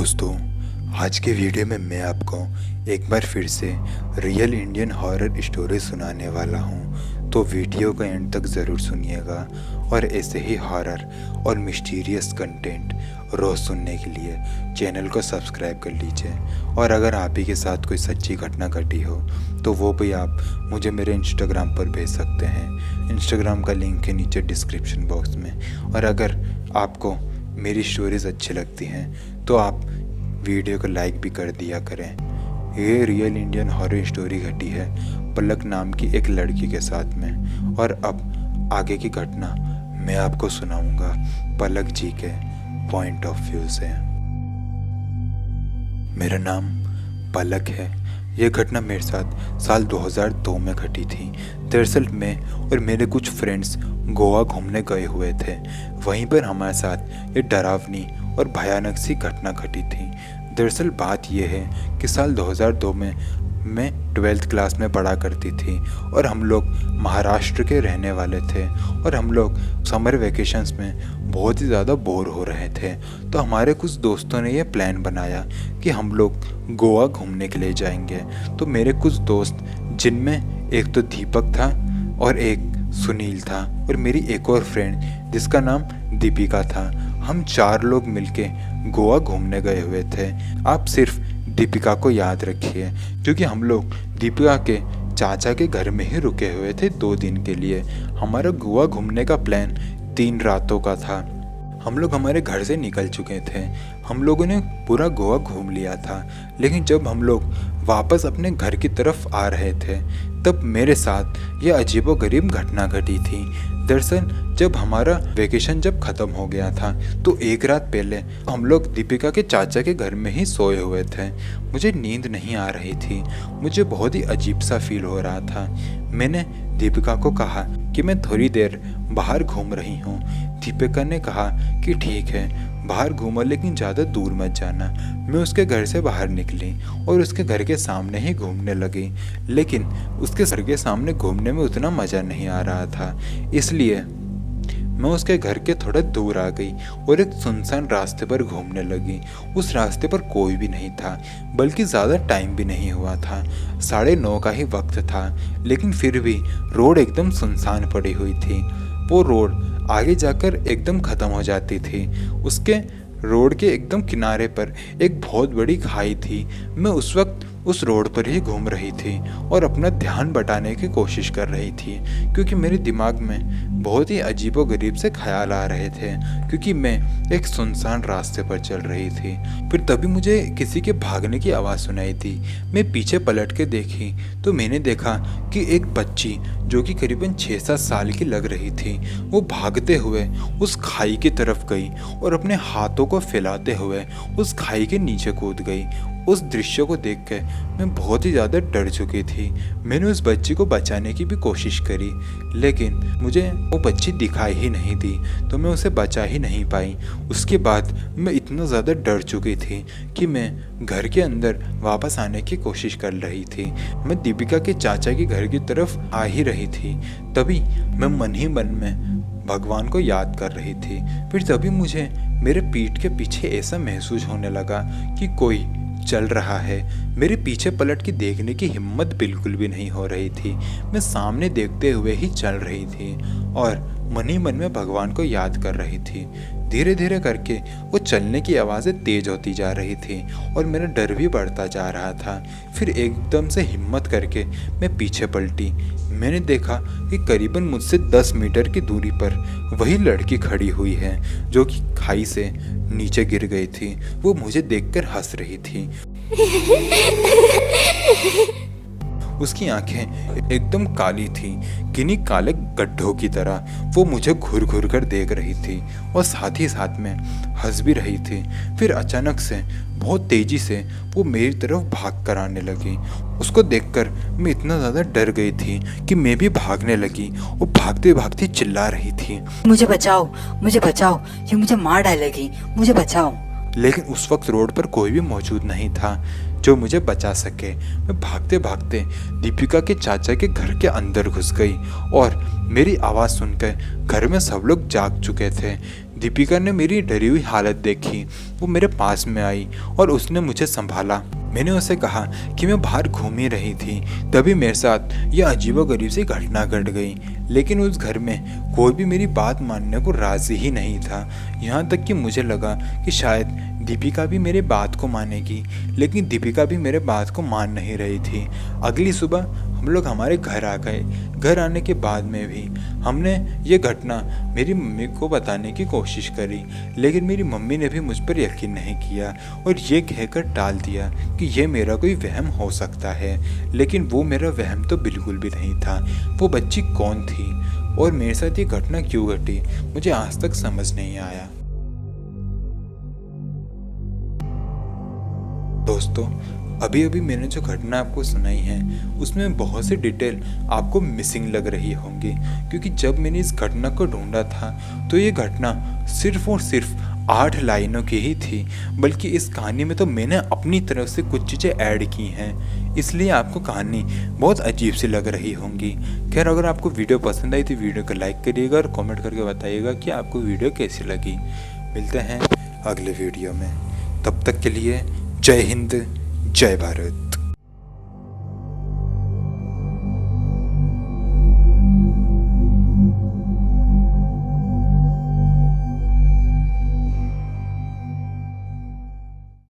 दोस्तों, आज के वीडियो में मैं आपको एक बार फिर से रियल इंडियन हॉरर स्टोरी सुनाने वाला हूँ। तो वीडियो का एंड तक ज़रूर सुनिएगा और ऐसे ही हॉरर और मिस्टीरियस कंटेंट रोज़ सुनने के लिए चैनल को सब्सक्राइब कर लीजिए। और अगर आप ही के साथ कोई सच्ची घटना घटी हो तो वो भी आप मुझे मेरे इंस्टाग्राम पर भेज सकते हैं। इंस्टाग्राम का लिंक है नीचे डिस्क्रिप्शन बॉक्स में। और अगर आपको मेरी स्टोरीज़ अच्छी लगती हैं तो आप वीडियो को लाइक भी कर दिया करें। ये रियल इंडियन हॉरर स्टोरी घटी है पलक नाम की एक लड़की के साथ में। और अब आगे की घटना मैं आपको सुनाऊंगा पलक जी के पॉइंट ऑफ व्यू से। मेरा नाम पलक है। यह घटना मेरे साथ साल 2002 में घटी थी। दरअसल मैं और मेरे कुछ फ्रेंड्स गोवा घूमने गए हुए थे। वहीं पर हमारे साथ ये डरावनी और भयानक सी घटना घटी थी। दरअसल बात यह है कि साल 2002 में मैं 12th क्लास में पढ़ा करती थी और हम लोग महाराष्ट्र के रहने वाले थे। और हम लोग समर वेकेशंस में बहुत ही ज़्यादा बोर हो रहे थे। तो हमारे कुछ दोस्तों ने यह प्लान बनाया कि हम लोग गोवा घूमने के लिए जाएंगे। तो मेरे कुछ दोस्त, जिनमें एक तो दीपक था और एक सुनील था और मेरी एक और फ्रेंड जिसका नाम दीपिका था, हम 4 लोग मिलके गोवा घूमने गए हुए थे। आप सिर्फ दीपिका को याद रखिए, क्योंकि हम लोग दीपिका के चाचा के घर में ही रुके हुए थे 2 दिन के लिए। हमारा गोवा घूमने का प्लान 3 रातों का था। हम लोग हमारे घर से निकल चुके थे। हम लोगों ने पूरा गोवा घूम लिया था। लेकिन जब हम लोग वापस अपने घर की तरफ आ रहे थे तब मेरे साथ ये अजीबोगरीब घटना घटी थी। दरअसल जब हमारा वेकेशन जब ख़त्म हो गया था तो एक रात पहले हम लोग दीपिका के चाचा के घर में ही सोए हुए थे। मुझे नींद नहीं आ रही थी। मुझे बहुत ही अजीब सा फील हो रहा था। मैंने दीपिका को कहा कि मैं थोड़ी देर बाहर घूम रही हूँ। दीपिका ने कहा कि ठीक है, बाहर घूमो लेकिन ज़्यादा दूर मत जाना। मैं उसके घर से बाहर निकली और उसके घर के सामने ही घूमने लगी। लेकिन उसके घर के सामने घूमने में उतना मज़ा नहीं आ रहा था, इसलिए मैं उसके घर के थोड़ा दूर आ गई और एक सुनसान रास्ते पर घूमने लगी। उस रास्ते पर कोई भी नहीं था, बल्कि ज़्यादा टाइम भी नहीं हुआ था। 9:30 का ही वक्त था, लेकिन फिर भी रोड एकदम सुनसान पड़ी हुई थी। वो रोड आगे जाकर एकदम ख़त्म हो जाती थी। उसके रोड के एकदम किनारे पर एक बहुत बड़ी खाई थी। मैं उस वक्त उस रोड पर ही घूम रही थी और अपना ध्यान बटाने की कोशिश कर रही थी, क्योंकि मेरे दिमाग में बहुत ही अजीबोगरीब से ख्याल आ रहे थे, क्योंकि मैं एक सुनसान रास्ते पर चल रही थी। फिर तभी मुझे किसी के भागने की आवाज़ सुनाई दी। मैं पीछे पलट के देखी तो मैंने देखा कि एक बच्ची जो कि करीबन 6-7 साल की लग रही थी, वो भागते हुए उस खाई की तरफ गई और अपने हाथों को फैलाते हुए उस खाई के नीचे कूद गई। उस दृश्य को देखकर मैं बहुत ही ज़्यादा डर चुकी थी। मैंने उस बच्ची को बचाने की भी कोशिश करी, लेकिन मुझे वो बच्ची दिखाई ही नहीं दी, तो मैं उसे बचा ही नहीं पाई। उसके बाद मैं इतना ज़्यादा डर चुकी थी कि मैं घर के अंदर वापस आने की कोशिश कर रही थी। मैं दीपिका के चाचा के घर की तरफ आ ही रही थी, तभी मैं मन ही मन में भगवान को याद कर रही थी। फिर तभी मुझे मेरे पीठ के पीछे ऐसा महसूस होने लगा कि कोई चल रहा है। मेरे पीछे पलट के देखने की हिम्मत बिल्कुल भी नहीं हो रही थी। मैं सामने देखते हुए ही चल रही थी और मन ही मन में भगवान को याद कर रही थी। धीरे धीरे करके वो चलने की आवाज़ें तेज होती जा रही थी और मेरा डर भी बढ़ता जा रहा था। फिर एकदम से हिम्मत करके मैं पीछे पलटी। मैंने देखा कि करीबन मुझसे 10 मीटर की दूरी पर वही लड़की खड़ी हुई है जो कि खाई से नीचे गिर गई थी। वो मुझे देखकर हंस रही थी। उसकी आंखें एकदम काली थी, किन्हीं काले गड्ढों की तरह। वो मुझे घूर घूर कर देख रही थी और साथ ही साथ में हंस भी रही थी। फिर अचानक से बहुत तेजी से वो मेरी तरफ भाग कर आने लगी। उसको देखकर मैं इतना ज़्यादा डर गई थी कि मैं भी भागने लगी और भागते भागते चिल्ला रही थी, मुझे बचाओ, मुझे बचाओ, ये मुझे मार डालेगी, मुझे बचाओ। लेकिन उस वक्त रोड पर कोई भी मौजूद नहीं था जो मुझे बचा सके। मैं भागते भागते दीपिका के चाचा के घर के अंदर घुस गई और मेरी आवाज़ सुनकर घर में सब लोग जाग चुके थे। दीपिका ने मेरी डरी हुई हालत देखी। वो मेरे पास में आई और उसने मुझे संभाला। मैंने उसे कहा कि मैं बाहर घूम ही रही थी, तभी मेरे साथ यह अजीबोगरीब सी घटना घट गई। लेकिन उस घर में कोई भी मेरी बात मानने को राजी ही नहीं था। यहाँ तक कि मुझे लगा कि शायद दीपिका भी मेरे बात को मानेगी, लेकिन दीपिका भी मेरे बात को मान नहीं रही थी। अगली सुबह हम लोग हमारे घर आ गए। घर आने के बाद में भी हमने ये घटना मेरी मम्मी को बताने की कोशिश करी, लेकिन मेरी मम्मी ने भी मुझ पर यकीन नहीं किया और ये कहकर टाल दिया कि ये मेरा कोई वहम हो सकता है। लेकिन वो मेरा वहम तो बिल्कुल भी नहीं था। वो बच्ची कौन थी और मेरे साथ ये घटना क्यों घटी, मुझे आज तक समझ नहीं आया। दोस्तों, अभी अभी मैंने जो घटना आपको सुनाई है उसमें बहुत सी डिटेल आपको मिसिंग लग रही होंगी, क्योंकि जब मैंने इस घटना को ढूंढा था तो ये घटना सिर्फ और सिर्फ 8 लाइनों की ही थी, बल्कि इस कहानी में तो मैंने अपनी तरफ से कुछ चीज़ें ऐड की हैं, इसलिए आपको कहानी बहुत अजीब सी लग रही होंगी। खैर, अगर आपको वीडियो पसंद आई तो वीडियो को लाइक करिएगा और कमेंट करके बताइएगा कि आपको वीडियो कैसी लगी। मिलते हैं अगले वीडियो में, तब तक के लिए जय हिंद, जय भारत।